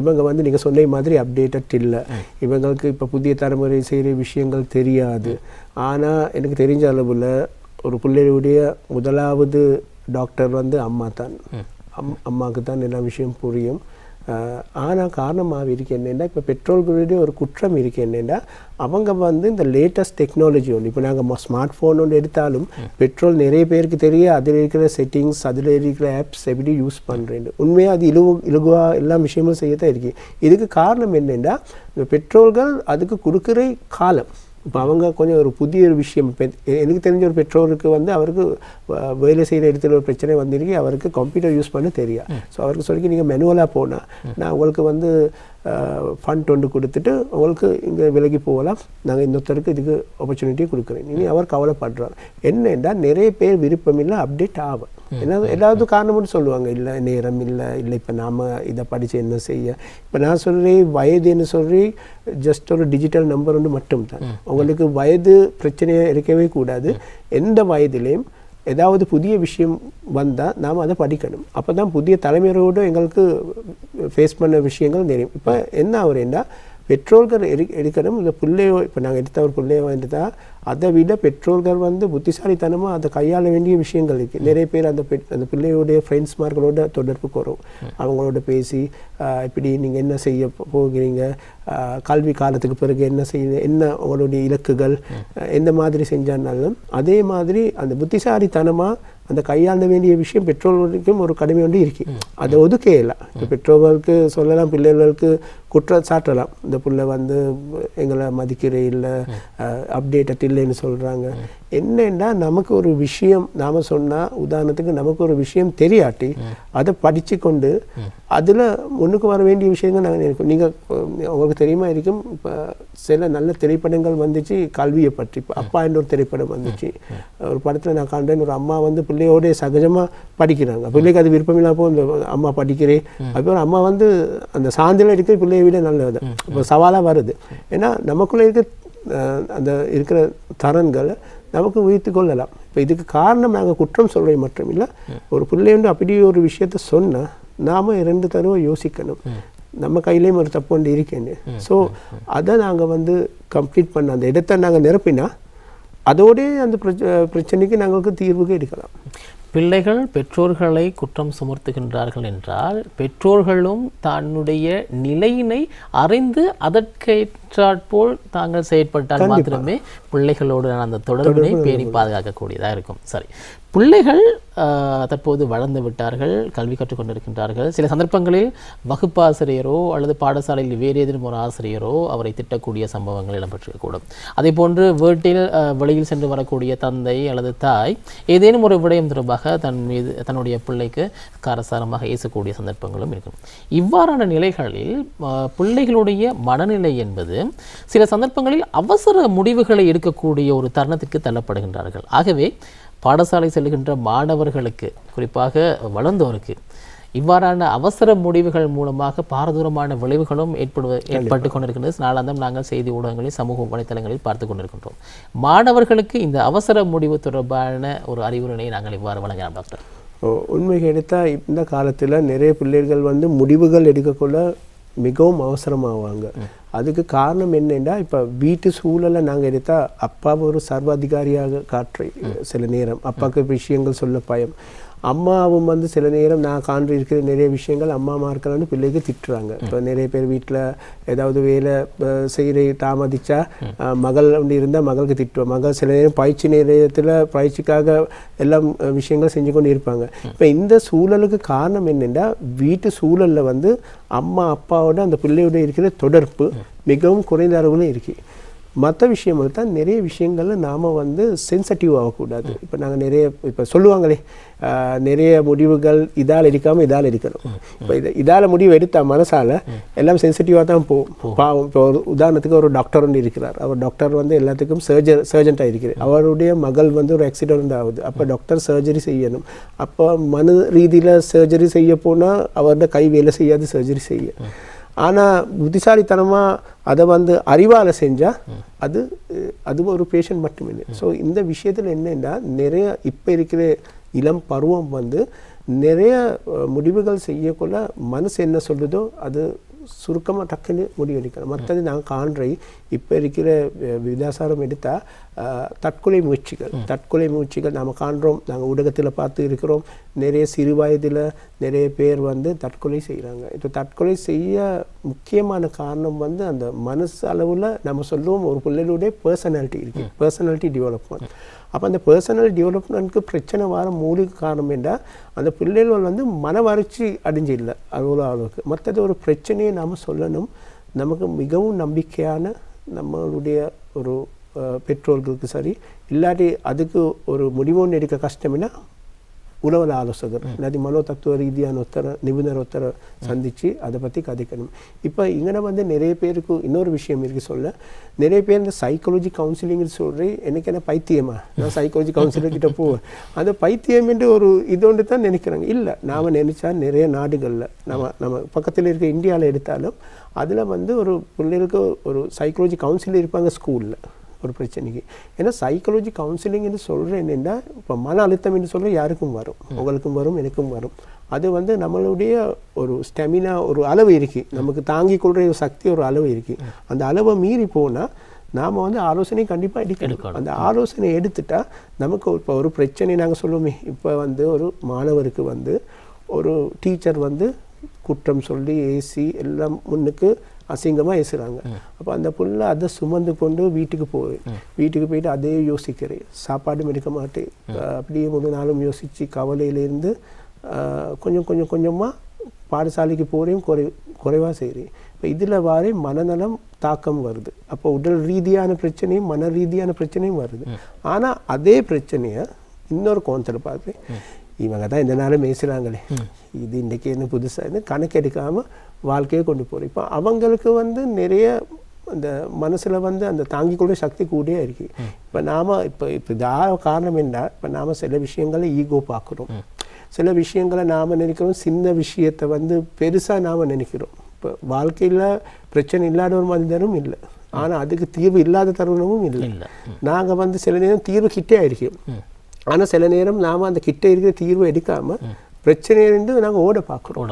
Speaker 2: இவங்க வந்து நீங்கள் சொன்ன மாதிரி அப்டேட்டட் இல்லை, இவங்களுக்கு இப்போ புதிய தலைமுறை செய்கிற விஷயங்கள் தெரியாது. ஆனால் எனக்கு தெரிஞ்ச அளவில் ஒரு பிள்ளையுடைய முதலாவது டாக்டர் வந்து அம்மா தான். அம்மாவுக்கு தான் எல்லா விஷயம் புரியும். ஆனால் காரணமாக இருக்கு என்னென்னா, இப்போ பெற்றோர்களுடைய ஒரு குற்றம் இருக்குது என்னென்னா, அவங்க வந்து இந்த லேட்டஸ்ட் டெக்னாலஜி ஒன்று, இப்போ நாங்கள் ஸ்மார்ட் ஃபோன் ஒன்று எடுத்தாலும் பெட்ரோல் நிறைய பேருக்கு தெரிய அதில் இருக்கிற செட்டிங்ஸ், அதில் இருக்கிற ஆப்ஸ் எப்படி யூஸ் பண்ணுறேன்னு. உண்மையாக அது இலகுவாக எல்லா விஷயமும் செய்ய தான் இருக்குது. இதுக்கு காரணம் என்னென்னா, இந்த பெற்றோர்கள் அதுக்கு கொடுக்குற காலம். இப்போ அவங்க கொஞ்சம் ஒரு புதிய ஒரு விஷயம், எனக்கு தெரிஞ்ச ஒரு பெற்றோருக்கு வந்து அவருக்கு வேலை செய்கிற இடத்துல ஒரு பிரச்சனை வந்திருக்கு, அவருக்கு கம்ப்யூட்டர் யூஸ் பண்ண தெரியா. ஸோ அவருக்கு சொல்லி நீங்கள் மெனுவலாக போனால் நான் உங்களுக்கு வந்து ஃபண்ட் ஒன்று கொடுத்துட்டு உங்களுக்கு இங்கே விலகி போகலாம், நாங்கள் இன்னொருத்தருக்கு இதுக்கு ஆப்பர்ச்சுனிட்டி கொடுக்குறேன். இனி அவர் கவலைப்படுறார். என்னென்னா, நிறைய பேர் விருப்பமில்லை அப்டேட் ஆகும். ஏன்னா ஏதாவது காரணம்னு சொல்லுவாங்க, இல்லை நேரம் இல்லை, இல்லை இப்போ நாம் இதை படித்து என்ன செய்ய. இப்போ நான் சொல்கிறேன் வயதுன்னு சொல்லி ஜஸ்ட் ஒரு டிஜிட்டல் நம்பர் ஒன்று மட்டும்தான். உங்களுக்கு வயது பிரச்சனையை இருக்கவே கூடாது. எந்த வயதிலையும் ஏதாவது புதிய விஷயம் வந்தால் நாம் அதை படிக்கணும். அப்போ தான் புதிய தலைமுறையோடு எங்களுக்கு ஃபேஸ் பண்ண விஷயங்கள் தெரியும். இப்போ என்ன ஆகுறேன்னா பெற்றோர்கள் எடுக்கணும். இந்த பிள்ளையோ இப்போ நாங்கள் எடுத்த ஒரு பிள்ளையோ வந்துட்டால் அதை விட பெற்றோர்கள் வந்து புத்திசாலித்தனமாக அதை கையாள வேண்டிய விஷயங்கள் இருக்குது. நிறைய பேர் அந்த பிள்ளையோடைய ஃப்ரெண்ட்ஸ்மார்களோட தொடர்பு வரும். அவங்களோட பேசி இப்படி நீங்கள் என்ன செய்ய போகிறீங்க, கல்வி காலத்துக்கு பிறகு என்ன செய்ய, என்ன உங்களுடைய இலக்குகள், எந்த மாதிரி செஞ்சாலும் அதே மாதிரி அந்த புத்திசாலித்தனமாக அந்த கையாள வேண்டிய விஷயம் பெற்றோர்களுக்கும் ஒரு கடமை ஒன்று இருக்கு. அதை ஒதுக்கையலாம். இப்போ பெற்றோர்களுக்கு சொல்லலாம், பிள்ளைகளுக்கு குற்றம் சாட்டலாம். இந்த பிள்ளை வந்து எங்களை மதிக்கிறே இல்லை, அப்டேட்டட் இல்லைன்னு சொல்கிறாங்க. என்னென்னா நமக்கு ஒரு விஷயம் நாம் சொன்னால், உதாரணத்துக்கு நமக்கு ஒரு விஷயம் தெரியாட்டி அதை படித்து கொண்டு அதில் முன்னுக்கு வர வேண்டிய விஷயங்கள் நாங்கள் நினைக்கும். நீங்கள் உங்களுக்கு தெரியுமா இருக்கும், இப்போ சில நல்ல திரைப்படங்கள் வந்துச்சு கல்வியை பற்றி. இப்போ அப்பா என்ற ஒரு திரைப்படம் வந்துச்சு. ஒரு படத்தில் நான் காண்றேன், ஒரு அம்மா வந்து பிள்ளையோடைய சகஜமாக படிக்கிறாங்க. பிள்ளைக்கு அது விருப்பம் இல்லாப்போ இந்த அம்மா படிக்கிறேன், அப்புறம் அம்மா வந்து அந்த சாந்தியில் இருக்கிற பிள்ளையை விட நல்லது. இப்போ சவாலாக வருது. ஏன்னா நமக்குள்ளே இருக்க அந்த இருக்கிற தரன்களை நமக்கு உயிர்த்து கொள்ளலாம். இப்போ இதுக்கு காரணம் நாங்கள் குற்றம் சொல்கிறது மட்டும் இல்லை, ஒரு பிள்ளை வந்து அப்படி ஒரு விஷயத்த சொன்னால் நாம் 2 தடவை யோசிக்கணும். நம்ம கையிலேயும் ஒரு தப்பு ஒன்று இருக்கேன்னு. ஸோ அதை நாங்கள் வந்து கம்ப்ளீட் பண்ண அந்த இடத்தை நாங்கள் நிரப்பினா அதோடே அந்த பிரச்சனைக்கு நாங்களுக்கு தீர்வுக்கு எடுக்கலாம்.
Speaker 1: பிள்ளைகள் பெற்றோர்களை குற்றம் சுமத்துகின்றார்கள் என்றால் பெற்றோர்களும் தன்னுடைய நிலையினை அறிந்து அதற்கேற்றாற்போல் தாங்கள் செயற்பட்டால் மாத்திரமே பிள்ளைகளோடு அந்த தொடர்பினை பேணி பாதுகாக்கக்கூடியதாக இருக்கும். சரி, பிள்ளைகள் தற்போது வளர்ந்து விட்டார்கள், கல்வி கற்றுக்கொண்டிருக்கின்றார்கள். சில சந்தர்ப்பங்களில் வகுப்பாசிரியரோ அல்லது பாடசாலையில் வேறு ஏதேனும் ஒரு ஆசிரியரோ அவரை திட்டக்கூடிய சம்பவங்கள் இடம்பெற்றிருக்கக்கூடும். அதே போன்று வீட்டில் வெளியில் சென்று வரக்கூடிய தந்தை அல்லது தாய் ஏதேனும் ஒரு விடயம் தொடர்பாக தன்னுடைய பிள்ளைக்கு காரசாரமாக ஏசக்கூடிய சந்தர்ப்பங்களும் இருக்கும். இவ்வாறான நிலைகளில் பிள்ளைகளுடைய மனநிலை என்பது சில சந்தர்ப்பங்களில் அவசர முடிவுகளை எடுக்கக்கூடிய ஒரு தருணத்திற்கு தள்ளப்படுகின்றார்கள். ஆகவே பாடசாலை செல்கின்ற மாணவர்களுக்கு, குறிப்பாக வளர்ந்தோருக்கு, இவ்வாறான அவசர முடிவுகள் மூலமாக பாரதூரமான விளைவுகளும் ஏற்பட்டு கொண்டிருக்கின்றது. நாளாந்தம் நாங்கள் செய்தி ஊடகங்களில் சமூக வலைத்தளங்களில் பார்த்து கொண்டிருக்கின்றோம். மாணவர்களுக்கு இந்த அவசர முடிவு தொடர்பான ஒரு அறிவுரையை நாங்கள் இவ்வாறு வழங்கலாம் டாக்டர்.
Speaker 2: உண்மைக்கு எடுத்தால் இந்த காலத்தில் நிறைய பிள்ளைகள் வந்து முடிவுகள் எடுக்கக்குள்ள மிகவும் அவசரமாவாங்க. அதுக்கு காரணம் என்னென்னா, இப்போ வீட்டு சூழலை நாங்கள் எடுத்தால் அப்பா ஒரு சர்வாதிகாரியாக காட்டுற சில நேரம் அப்பாவுக்கு விஷயங்கள் சொல்ல பயம். அம்மாவும் வந்து சில நேரம் நான் காண்று இருக்கிற நிறைய விஷயங்கள் அம்மாமார்கள்னு பிள்ளைக்கு திட்டுறாங்க. இப்போ நிறைய பேர் வீட்டில் ஏதாவது வேலை செய்கிற தாமதிச்சா மகள் ஒன்று இருந்தால் மகளுக்கு திட்டுவோம். மகள் சில நேரம் பயிற்சி நேரத்தில் பயிற்சிக்காக எல்லாம் விஷயங்கள் செஞ்சு கொண்டு இருப்பாங்க. இப்போ இந்த சூழலுக்கு காரணம் என்னென்னா, வீட்டு சூழலில் வந்து அம்மா அப்பாவோட அந்த பிள்ளையோட இருக்கிற தொடர்பு மிகவும் குறைந்த அளவில் இருக்குது. மற்ற விஷயம் தான் நிறைய விஷயங்களில் நாம் வந்து சென்சிட்டிவ் ஆகக்கூடாது. இப்போ நாங்கள் நிறைய இப்போ சொல்லுவாங்களே, நிறைய முடிவுகள் இதால் எடுக்காமல் இதால் எடுக்கணும். இப்போ இதால் முடிவு எடுத்தால் மனசால் எல்லாம் சென்சிட்டிவாக தான் போகும். பாவம், இப்போ ஒரு உதாரணத்துக்கு ஒரு டாக்டர் ஒன்று இருக்கிறார். அவர் டாக்டர் வந்து எல்லாத்துக்கும் சர்ஜன்ட்டாக இருக்கிறார். அவருடைய மகள் வந்து ஒரு ஆக்சிடென்ட் ஆகுது. அப்போ டாக்டர் சர்ஜரி செய்யணும். அப்போ மன ரீதியில் சர்ஜரி செய்ய போனால் அவரோட கை வேலை செய்யாது சர்ஜரி செய்ய. ஆனால் புத்திசாலித்தனமாக அதை வந்து அறிவால் செஞ்சால் அது ஒரு பேஷண்ட் மட்டுமில்லை. ஸோ இந்த விஷயத்தில் என்னென்னா, நிறைய இப்போ இருக்கிற இளம் பருவம் வந்து நிறைய முடிவுகள் செய்யக்குள்ள மனசு என்ன சொல்லுதோ அது சுருக்கமாக டக்குன்னு முடிவெடுக்கணும். மற்றது நாங்கள் காண்றை இப்போ இருக்கிற விதாசாரம் எடுத்தால் தற்கொலை முயற்சிகள் நாம் காண்றோம். நாங்கள் ஊடகத்தில் பார்த்து இருக்கிறோம். நிறைய சிறு வயதில் நிறைய பேர் வந்து தற்கொலை செய்கிறாங்க. இப்போ தற்கொலை செய்ய முக்கியமான காரணம் வந்து அந்த மனசு அளவில் நம்ம சொல்லுவோம் ஒரு பிள்ளைகளுடைய பர்சனாலிட்டி இருக்குது, பர்சனாலிட்டி டெவலப்மெண்ட். அப்போ அந்த பர்சனல் டெவலப்மெண்ட்டுக்கு பிரச்சனை வர மூலிகை காரணம் என்றால் அந்த பிள்ளைகள் வந்து மன வறட்சி அடைஞ்சு இல்லை அவ்வளோ அளவுக்கு. மற்றது ஒரு பிரச்சனையை நாம் சொல்லணும். நமக்கு மிகவும் நம்பிக்கையான நம்மளுடைய ஒரு பெற்றோர்களுக்கு சரி, இல்லாட்டி அதுக்கு ஒரு முடிவுன்னு எடுக்க கஷ்டம்னா உளவல் ஆலோசகர் இல்லாட்டி மனோ தத்துவ ரீதியான நிபுணர் சந்தித்து அதை பற்றி கதைக்கணும். இப்போ இங்கே வந்து நிறைய பேருக்கு இன்னொரு விஷயம் இருக்குது சொல்ல, நிறைய பேர் இந்த சைக்காலஜி கவுன்சிலிங்னு சொல்கிறேன், எனக்கு என்ன பைத்தியமா, நான் சைக்காலஜி கவுன்சிலர்கிட்ட போவேன், அந்த பைத்தியம் என்று ஒரு இதோண்டு தான் நினைக்கிறாங்க. இல்லை, நாம் நினச்சா நிறைய நாடுகளில் நம்ம பக்கத்தில் இருக்க இந்தியாவில் எடுத்தாலும் அதில் வந்து ஒரு பிள்ளைகளுக்கு ஒரு சைக்காலஜி கவுன்சிலர் இருப்பாங்க ஸ்கூலில் ஒரு பிரச்சனைக்கு. ஏன்னா சைக்காலஜி கவுன்சிலிங் என்று சொல்கிறேன் என்னென்னா, இப்போ மன அழுத்தம் என்று சொல்கிற யாருக்கும் வரும், உங்களுக்கும் வரும், எனக்கும் வரும். அது வந்து நம்மளுடைய ஒரு ஸ்டெமினா ஒரு அளவு இருக்குது, நமக்கு தாங்கிக் கொள்கிற ஒரு சக்தி ஒரு அளவு இருக்குது. அந்த அளவை மீறி போனால் நாம் வந்து ஆலோசனை கண்டிப்பாக எடுக்கணும். அந்த ஆலோசனை எடுத்துட்டா நமக்கு இப்போ ஒரு பிரச்சனை நாங்கள் சொல்லுவோமே, இப்போ வந்து ஒரு மாணவருக்கு வந்து ஒரு டீச்சர் வந்து குற்றம் சொல்லி ஏசி எல்லாம் முன்னுக்கு அசிங்கமாக ஏசுகிறாங்க. அப்போ அந்த புள்ள அதை சுமந்து கொண்டு வீட்டுக்கு போயிட்டு அதே யோசிக்கிறேன், சாப்பாடும் எடுக்க மாட்டேன், அப்படியே முழு நாளும் யோசித்து கவலையிலேருந்து கொஞ்சமாக பாடசாலைக்கு போகிறேன், குறைவாக செய்கிறேன். இப்போ இதில் வாரே மனநலம் தாக்கம் வருது. அப்போ உடல் ரீதியான பிரச்சனையும் மன ரீதியான பிரச்சனையும் வருது. ஆனால் அதே பிரச்சனையை இன்னொரு கோணத்தில் பார்க்குறேன், இவங்க தான் இந்த நாளும் பேசுகிறாங்களே, இது இன்றைக்கி என்ன புதுசாக கணக்கு எடுக்காமல் வாழ்க்கையை கொண்டு போகிறோம். இப்போ அவங்களுக்கு வந்து நிறைய அந்த மனசில் வந்து அந்த தாங்கிக்கொள்ள சக்தி கூடயே இருக்குது. இப்போ நாம் இப்போ இதாக காரணம் என்ன, இப்போ நாம் சில விஷயங்களை ஈகோ பார்க்குறோம், சில விஷயங்களை நாம் நினைக்கிறோம், சின்ன விஷயத்தை வந்து பெருசாக நாம் நினைக்கிறோம். இப்போ வாழ்க்கையில் பிரச்சனை இல்லாத ஒரு மனிதனும் இல்லை, ஆனால் அதுக்கு தீர்வு இல்லாத தருணமும் இல்லை. நாங்கள் வந்து சில நேரம் தீர்வு கிட்டே ஆயிருக்கோம், ஆனால் சில நேரம் நாம் அந்த கிட்டே இருக்கிற தீர்வை எடுக்காமல் பிரச்சனையிலிருந்து நாங்கள் ஓட பார்க்குறோம்.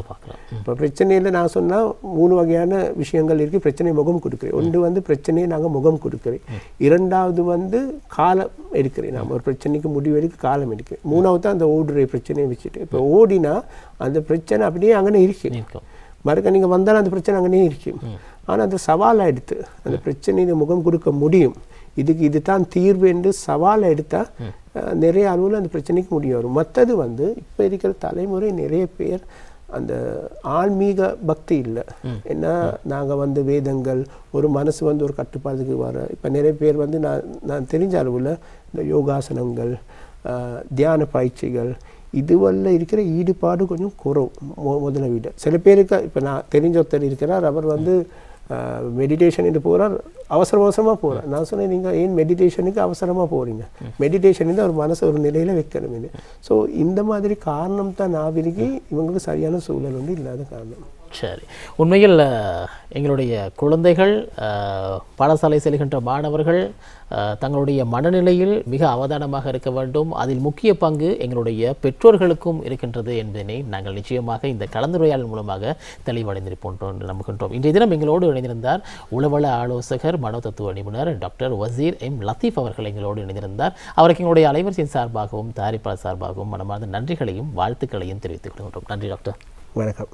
Speaker 2: இப்போ பிரச்சனையில் நான் சொன்னால் 3 வகையான விஷயங்கள் இருக்குது. பிரச்சனை முகம் கொடுக்குறேன். ஒன்று வந்து பிரச்சனையை நாங்கள் முகம் கொடுக்குறேன், இரண்டாவது வந்து காலம் எடுக்கிறேன், நாம் ஒரு பிரச்சனைக்கு முடிவு எடுக்க காலம் எடுக்கிறேன், மூணாவது தான் அந்த ஓடுற பிரச்சனையை வச்சுட்டு. இப்போ ஓடினா அந்த பிரச்சனை அப்படியே அங்கே இருக்கும், மறுக்க நீங்கள் வந்தாலும் அந்த பிரச்சனை அங்கேயே இருக்கும். ஆனால் அந்த சவாலாக எடுத்து அந்த பிரச்சனையை முகம் கொடுக்க முடியும், இதுக்கு இது தான் தீர்வு என்று சவாலை எடுத்தால் நிறைய அளவில் அந்த பிரச்சனைக்கு முடிவு வரும். மற்றது வந்து இப்போ இருக்கிற தலைமுறை நிறைய பேர் அந்த ஆன்மீக பக்தி இல்லை. ஏன்னா நாங்கள் வந்து வேதங்கள் ஒரு மனசு வந்து ஒரு கட்டுப்பாடுக்கு வர, இப்போ நிறைய பேர் வந்து நான் தெரிஞ்ச அளவில் இந்த யோகாசனங்கள் தியான பயிற்சிகள் இதுவல்ல இருக்கிற ஈடுபாடு கொஞ்சம் குறவு முதல்ல விட. சில பேருக்கு இப்போ நான் தெரிஞ்ச ஒருத்தர் இருக்கிறார், அவர் வந்து மெடிடேஷன் என்று போகிறார், அவசரமாக போகிறார். நான் சொன்னேன், நீங்கள் ஏன் மெடிடேஷனுக்கு அவசரமாக போகிறீங்க, மெடிடேஷன் ஒரு மனசை ஒரு நிலையில் வைக்கணும் இது. ஸோ இந்த மாதிரி காரணம் தான் நாவிற்கு இவங்களுக்கு சரியான சூழல் வந்து இல்லாத காரணம்.
Speaker 1: சரி, உண்மையில் எங்களுடைய குழந்தைகள் பாடசாலை செல்கின்ற மாணவர்கள் தங்களுடைய மனநிலையில் மிக அவதானமாக இருக்க வேண்டும். அதில் முக்கிய பங்கு எங்களுடைய பெற்றோர்களுக்கும் இருக்கின்றது என்பதனை நாங்கள் நிச்சயமாக இந்த கலந்துரையாடல் மூலமாக தெளிவடைந்திருப்போம் என்று நம்புகின்றோம். இன்றைய தினம் எங்களோடு இணைந்திருந்தார் உளவள ஆலோசகர் மனோதத்துவ நிபுணர் டாக்டர் வசீர் எம் லத்தீப் அவர்கள் எங்களோடு இணைந்திருந்தார். அவருக்கு எங்களுடைய அலைவரிசையின் சார்பாகவும் தயாரிப்பாளர் சார்பாகவும் மனமார்ந்த நன்றிகளையும் வாழ்த்துக்களையும் தெரிவித்துக் கொள்கின்றோம். நன்றி டாக்டர்.
Speaker 2: வணக்கம்.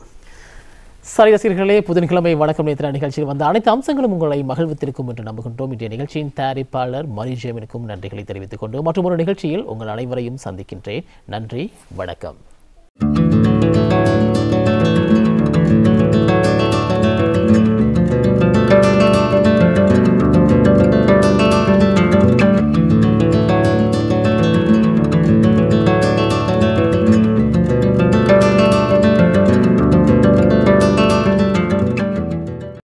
Speaker 1: சரி ரசிகர்களே, புதன்கிழமை வணக்கம் நேத்திர நிகழ்ச்சியில் வந்த அனைத்து அம்சங்களும் உங்களை மகிழ்வித்திருக்கும் என்று நம்புகின்றோம். இன்றைய நிகழ்ச்சியின் தயாரிப்பாளர் மரிஜேமினுக்கும் நன்றிகளை தெரிவித்துக் கொண்டு மற்றும் ஒரு நிகழ்ச்சியில் உங்கள் அனைவரையும் சந்திக்கின்றேன். நன்றி, வணக்கம்.